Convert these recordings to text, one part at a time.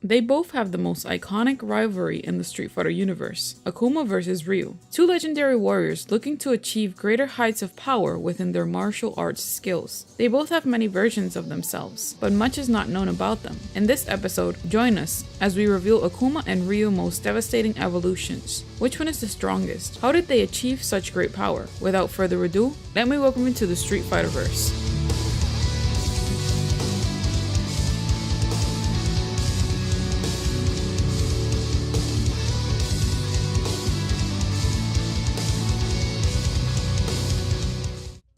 They both have the most iconic rivalry in the Street Fighter universe, Akuma vs Ryu. Two legendary warriors looking to achieve greater heights of power within their martial arts skills. They both have many versions of themselves, but much is not known about them. In this episode, join us as we reveal Akuma and Ryu most devastating evolutions. Which one is the strongest? How did they achieve such great power? Without further ado, let me welcome you to the Street Fighter-verse.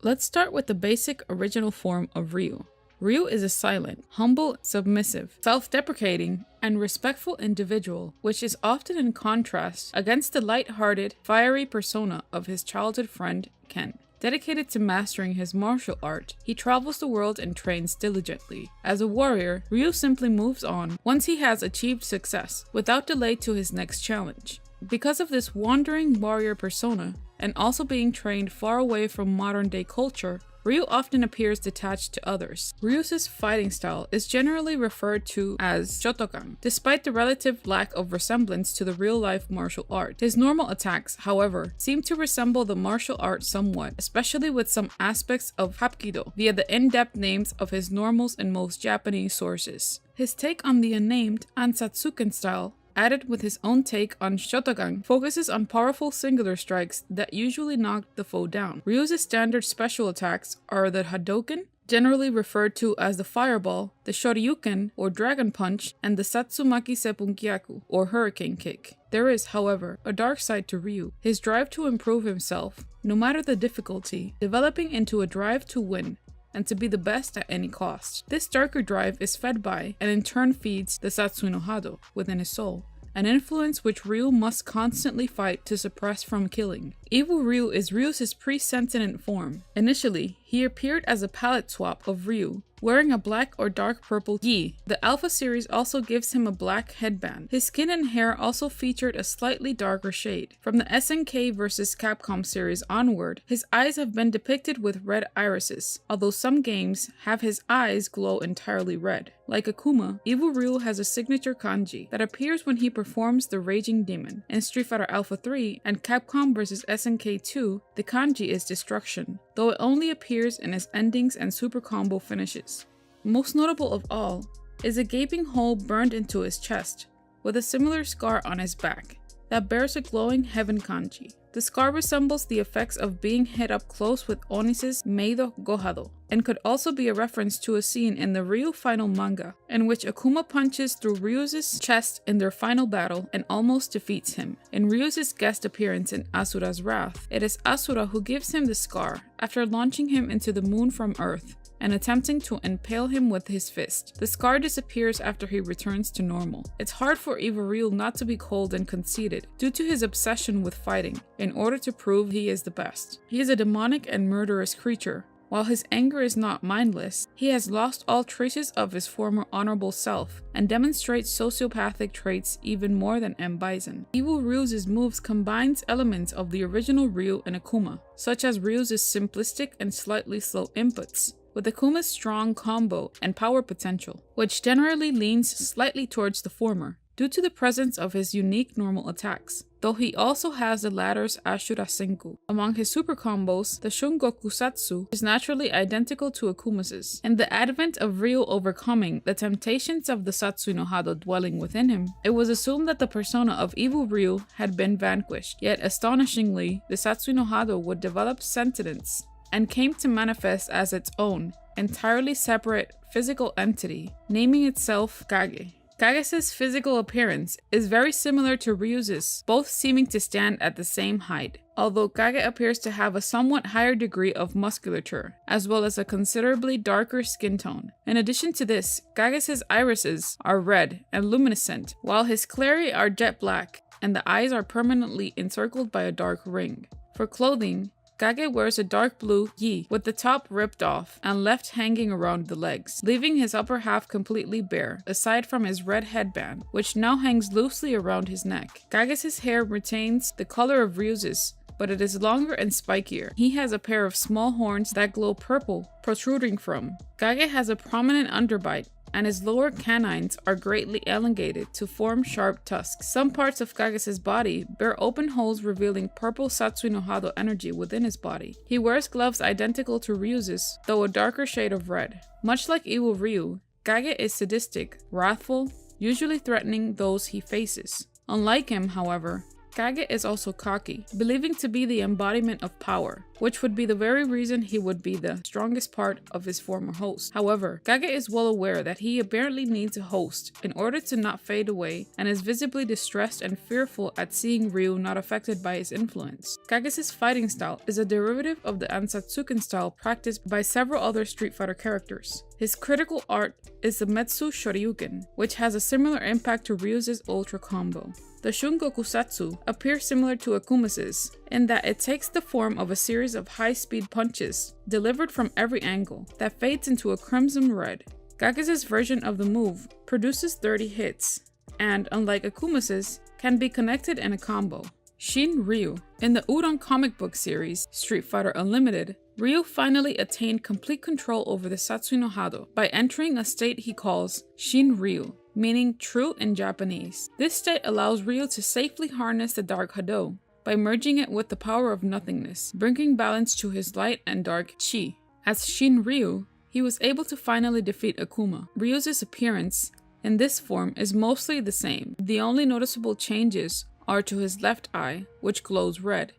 Let's start with the basic original form of Ryu. Ryu is a silent, humble, submissive, self-deprecating, and respectful individual, which is often in contrast against the light-hearted, fiery persona of his childhood friend, Ken. Dedicated to mastering his martial art, he travels the world and trains diligently. As a warrior, Ryu simply moves on once he has achieved success, without delay to his next challenge. Because of this wandering warrior persona, and also being trained far away from modern-day culture, Ryu often appears detached to others. Ryu's fighting style is generally referred to as Shotokan, despite the relative lack of resemblance to the real-life martial art. His normal attacks, however, seem to resemble the martial art somewhat, especially with some aspects of Hapkido, via the in-depth names of his normals in most Japanese sources. His take on the unnamed Ansatsuken style, added with his own take on Shotokan, focuses on powerful singular strikes that usually knock the foe down. Ryu's standard special attacks are the Hadoken, generally referred to as the Fireball, the Shoryuken or Dragon Punch, and the Satsumaki Seppunkyaku or Hurricane Kick. There is, however, a dark side to Ryu, his drive to improve himself, no matter the difficulty, developing into a drive to win and to be the best at any cost. This darker drive is fed by, and in turn feeds, the Satsui no Hado within his soul, an influence which Ryu must constantly fight to suppress from killing. Evil Ryu is Ryu's pre-sentient form. Initially, he appeared as a palette swap of Ryu, wearing a black or dark purple gi. The Alpha series also gives him a black headband. His skin and hair also featured a slightly darker shade. From the SNK vs Capcom series onward, his eyes have been depicted with red irises, although some games have his eyes glow entirely red. Like Akuma, Evil Ryu has a signature kanji that appears when he performs the Raging Demon. In Street Fighter Alpha 3 and Capcom vs SNK 2, the kanji is destruction, though it only appears in his endings and super combo finishes. Most notable of all is a gaping hole burned into his chest, with a similar scar on his back, that bears a glowing heaven kanji. The scar resembles the effects of being hit up close with Oni's Meido Gohado, and could also be a reference to a scene in the Ryu final manga, in which Akuma punches through Ryu's chest in their final battle and almost defeats him. In Ryu's guest appearance in Asura's Wrath, it is Asura who gives him the scar after launching him into the moon from Earth and attempting to impale him with his fist. The scar disappears after he returns to normal. It's hard for Evil Ryu not to be cold and conceited, due to his obsession with fighting, in order to prove he is the best. He is a demonic and murderous creature. While his anger is not mindless, he has lost all traces of his former honorable self, and demonstrates sociopathic traits even more than M. Bison. Evil Ryu's moves combines elements of the original Ryu and Akuma, such as Ryu's simplistic and slightly slow inputs, with Akuma's strong combo and power potential, which generally leans slightly towards the former, due to the presence of his unique normal attacks, though he also has the latter's Ashura Senku. Among his super combos, the Shungoku Satsu is naturally identical to Akuma's. In the advent of Ryu overcoming the temptations of the Satsui no Hado dwelling within him, it was assumed that the persona of Evil Ryu had been vanquished, yet astonishingly, the Satsui no Hado would develop sentience and came to manifest as its own, entirely separate physical entity, naming itself Kage. Kage's physical appearance is very similar to Ryu's, both seeming to stand at the same height, although Kage appears to have a somewhat higher degree of musculature, as well as a considerably darker skin tone. In addition to this, Kage's irises are red and luminescent, while his sclerae are jet black, and the eyes are permanently encircled by a dark ring. For clothing, Kage wears a dark blue gi with the top ripped off and left hanging around the legs, leaving his upper half completely bare, aside from his red headband, which now hangs loosely around his neck. Kage's hair retains the color of Ryu's, but it is longer and spikier. He has a pair of small horns that glow purple protruding from. Kage has a prominent underbite and his lower canines are greatly elongated to form sharp tusks. Some parts of Kage's body bear open holes revealing purple Satsui no Hado energy within his body. He wears gloves identical to Ryu's, though a darker shade of red. Much like evil Ryu, Kage is sadistic, wrathful, usually threatening those he faces. Unlike him, however, Kage is also cocky, believing to be the embodiment of power, which would be the very reason he would be the strongest part of his former host. However, Kage is well aware that he apparently needs a host in order to not fade away, and is visibly distressed and fearful at seeing Ryu not affected by his influence. Kage's fighting style is a derivative of the Ansatsuken style practiced by several other Street Fighter characters. His critical art is the Metsu Shoryuken, which has a similar impact to Ryu's Ultra Combo. The Shungokusatsu appears similar to Akuma's in that it takes the form of a series of high-speed punches delivered from every angle that fades into a crimson red. Kage's version of the move produces 30 hits, and unlike Akuma's, can be connected in a combo. Shin Ryu. In the Udon comic book series, Street Fighter Unlimited, Ryu finally attained complete control over the Satsui no Hado by entering a state he calls Shin Ryu, meaning true in Japanese. This state allows Ryu to safely harness the dark Hado by merging it with the power of nothingness, bringing balance to his light and dark chi. As Shin Ryu, he was able to finally defeat Akuma. Ryu's appearance in this form is mostly the same. The only noticeable changes are to his left eye, which glows red,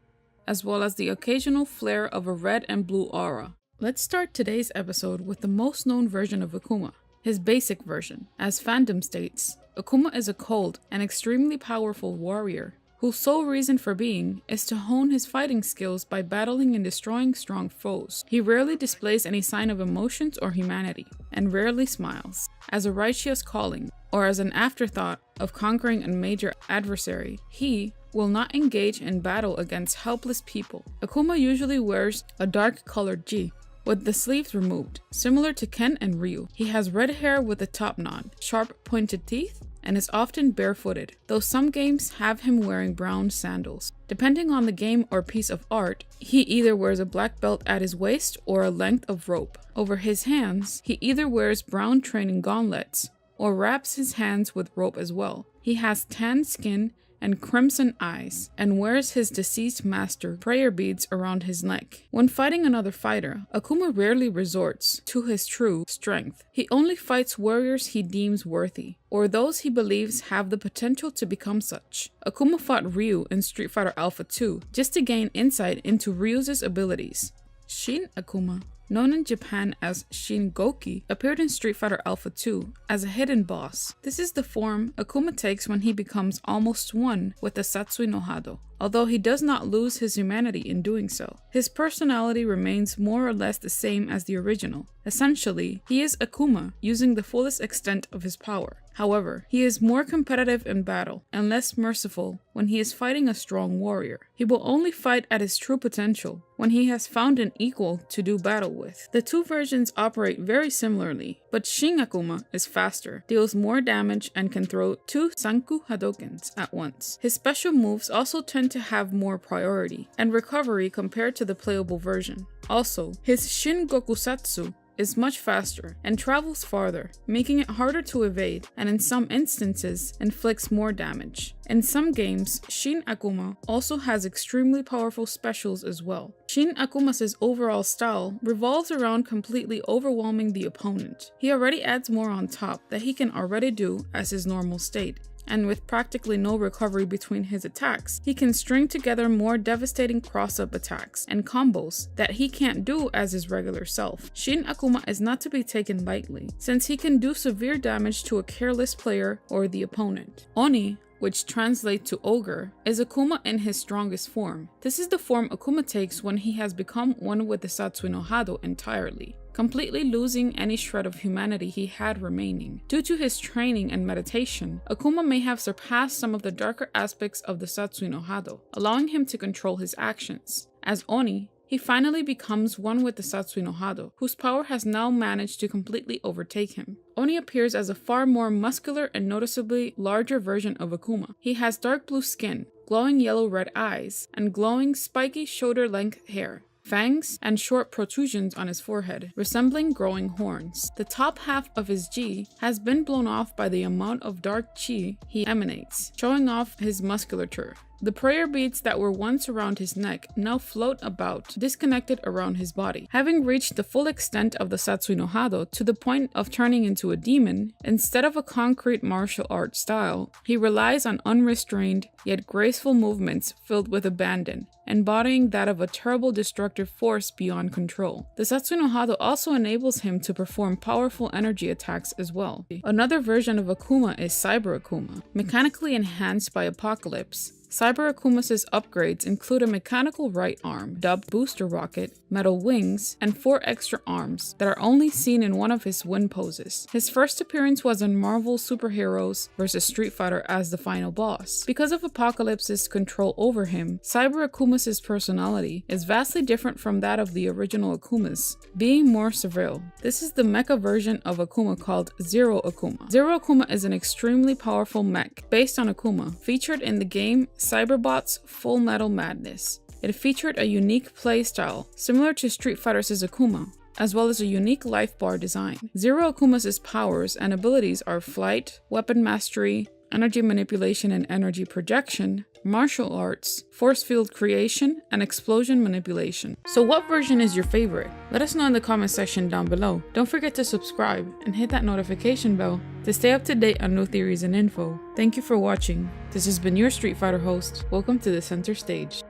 as well as the occasional flare of a red and blue aura. Let's start today's episode with the most known version of Akuma, his basic version. As fandom states, Akuma is a cold and extremely powerful warrior whose sole reason for being is to hone his fighting skills by battling and destroying strong foes. He rarely displays any sign of emotions or humanity, and rarely smiles. As a righteous calling, or as an afterthought of conquering a major adversary, he will not engage in battle against helpless people. Akuma usually wears a dark-colored gi, with the sleeves removed, similar to Ken and Ryu. He has red hair with a top knot, sharp pointed teeth, and is often barefooted, though some games have him wearing brown sandals. Depending on the game or piece of art, he either wears a black belt at his waist or a length of rope. Over his hands, he either wears brown training gauntlets or wraps his hands with rope as well. He has tan skin and crimson eyes, and wears his deceased master prayer beads around his neck. When fighting another fighter, Akuma rarely resorts to his true strength. He only fights warriors he deems worthy, or those he believes have the potential to become such. Akuma fought Ryu in Street Fighter Alpha 2 just to gain insight into Ryu's abilities. Shin Akuma, known in Japan as Shin Goki, appeared in Street Fighter Alpha 2 as a hidden boss. This is the form Akuma takes when he becomes almost one with the Satsui no Hado, although he does not lose his humanity in doing so. His personality remains more or less the same as the original. Essentially, he is Akuma using the fullest extent of his power. However, he is more competitive in battle and less merciful when he is fighting a strong warrior. He will only fight at his true potential when he has found an equal to do battle with. The two versions operate very similarly, but Shin Akuma is faster, deals more damage, and can throw 2 Sanku Hadokens at once. His special moves also tend to have more priority and recovery compared to the playable version. Also, his Shin Gokusatsu is much faster and travels farther, making it harder to evade, and in some instances inflicts more damage. In some games, Shin Akuma also has extremely powerful specials as well. Shin Akuma's overall style revolves around completely overwhelming the opponent. He already adds more on top that he can already do as his normal state, and with practically no recovery between his attacks, he can string together more devastating cross-up attacks and combos that he can't do as his regular self. Shin Akuma is not to be taken lightly, since he can do severe damage to a careless player or the opponent. Oni, which translates to ogre, is Akuma in his strongest form. This is the form Akuma takes when he has become one with the Satsui no Hado entirely, completely losing any shred of humanity he had remaining. Due to his training and meditation, Akuma may have surpassed some of the darker aspects of the Satsui no Hado, allowing him to control his actions. As Oni, he finally becomes one with the Satsui no Hado, whose power has now managed to completely overtake him. Oni appears as a far more muscular and noticeably larger version of Akuma. He has dark blue skin, glowing yellow-red eyes, and glowing spiky shoulder-length hair. fangs, and short protrusions on his forehead, resembling growing horns. The top half of his ji has been blown off by the amount of dark chi he emanates, showing off his musculature. The prayer beads that were once around his neck now float about, disconnected around his body. Having reached the full extent of the Satsui no Hado to the point of turning into a demon, instead of a concrete martial art style, he relies on unrestrained yet graceful movements filled with abandon, embodying that of a terrible destructive force beyond control. The Satsui no Hado also enables him to perform powerful energy attacks as well. Another version of Akuma is Cyber Akuma, mechanically enhanced by Apocalypse. Cyber Akuma's upgrades include a mechanical right arm, dubbed Booster Rocket, metal wings, and 4 extra arms that are only seen in one of his win poses. His first appearance was in Marvel Superheroes vs. Street Fighter as the final boss. Because of Apocalypse's control over him, Cyber Akuma's personality is vastly different from that of the original Akumas, being more surreal. This is the mecha version of Akuma called Zero Akuma. Zero Akuma is an extremely powerful mech based on Akuma, featured in the game Cyberbot's Full Metal Madness. It featured a unique playstyle similar to Street Fighter's Akuma, as well as a unique life bar design. Zero Akuma's powers and abilities are flight, weapon mastery, energy manipulation and energy projection, martial arts, force field creation, and explosion manipulation. So what version is your favorite? Let us know in the comment section down below. Don't forget to subscribe and hit that notification bell to stay up to date on new theories and info. Thank you for watching. This has been your Street Fighter host. Welcome to the center stage.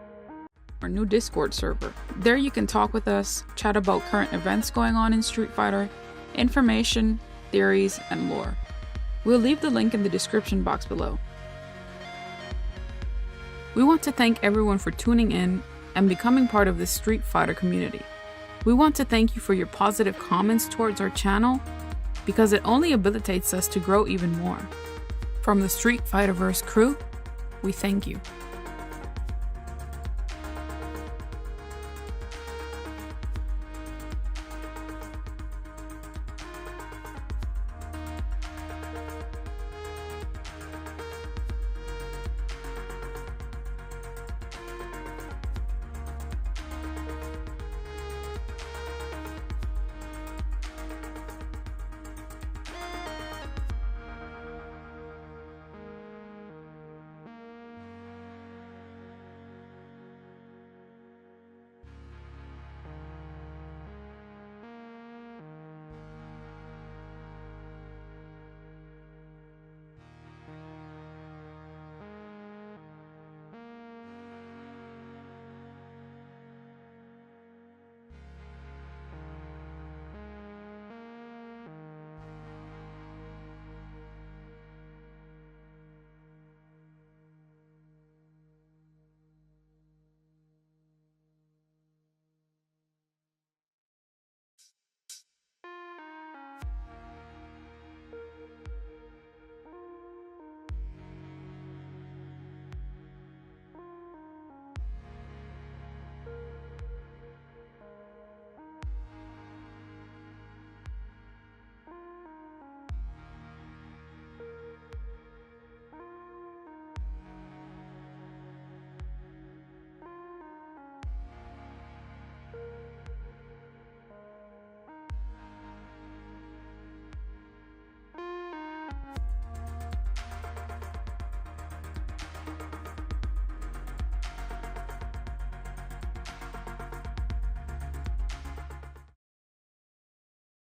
Our new Discord server. There you can talk with us, chat about current events going on in Street Fighter, information, theories, and lore. We'll leave the link in the description box below. We want to thank everyone for tuning in and becoming part of this Street Fighter community. We want to thank you for your positive comments towards our channel because it only habilitates us to grow even more. From the Street Fighterverse crew, we thank you.